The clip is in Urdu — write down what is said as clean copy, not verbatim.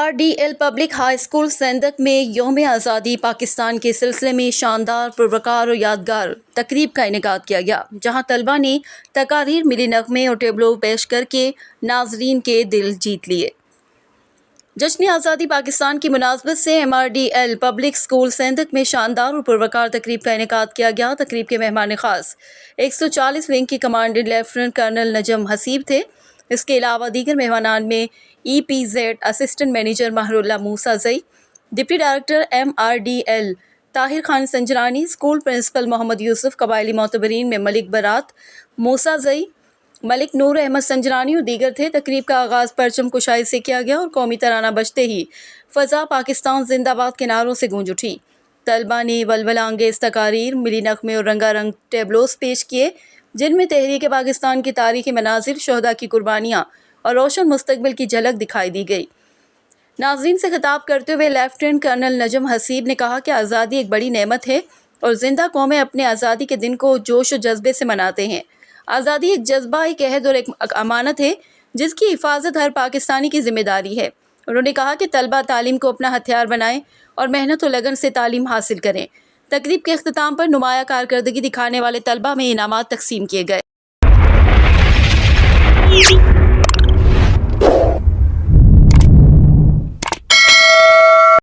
MRDL public high school Sindh میں یوم آزادی پاکستان کے سلسلے میں شاندار پروقار اور یادگار تقریب کا انعقاد کیا گیا، جہاں طلباء نے تقاریر، ملی نغمے اور ٹیبلو پیش کر کے ناظرین کے دل جیت لیے۔ جشن آزادی پاکستان کی مناسبت سے MRDL پبلک اسکول سندھ میں شاندار اور پروقار تقریب کا انعقاد کیا گیا۔ تقریب کے مہمان خاص 140 ونگ کے کمانڈنٹ لیفٹیننٹ کرنل نجم حسیب تھے۔ اس کے علاوہ دیگر مہمانان میں EPZ assistant manager Mehr Allah Musazai, deputy director MRDL Tahir Khan Sanjrani, school principal Muhammad Yusuf, قبائلی معتبرین میں ملک برات موسیٰ زئی، ملک نور احمد سنجرانی اور دیگر تھے۔ تقریب کا آغاز پرچم کشائی سے کیا گیا اور قومی ترانہ بجتے ہی فضا پاکستان زندہ باد کے نعروں سے گونج اٹھی۔ طلباء نے ولولہ انگیز تقاریر، ملی نغمے اور رنگا رنگ ٹیبلوز پیش کیے، جن میں تحریک پاکستان کے تاریخی مناظر، شہداء کی قربانیاں اور روشن مستقبل کی جھلک دکھائی دی گئی۔ ناظرین سے خطاب کرتے ہوئے لیفٹیننٹ کرنل نجم حسیب نے کہا کہ آزادی ایک بڑی نعمت ہے اور زندہ قومیں اپنے آزادی کے دن کو جوش و جذبے سے مناتے ہیں۔ آزادی ایک جذبہ، ایک عہد اور ایک امانت ہے جس کی حفاظت ہر پاکستانی کی ذمہ داری ہے۔ انہوں نے کہا کہ طلباء تعلیم کو اپنا ہتھیار بنائیں اور محنت و لگن سے تعلیم حاصل کریں۔ تقریب کے اختتام پر نمایاں کارکردگی دکھانے والے طلباء میں انعامات تقسیم کیے گئے۔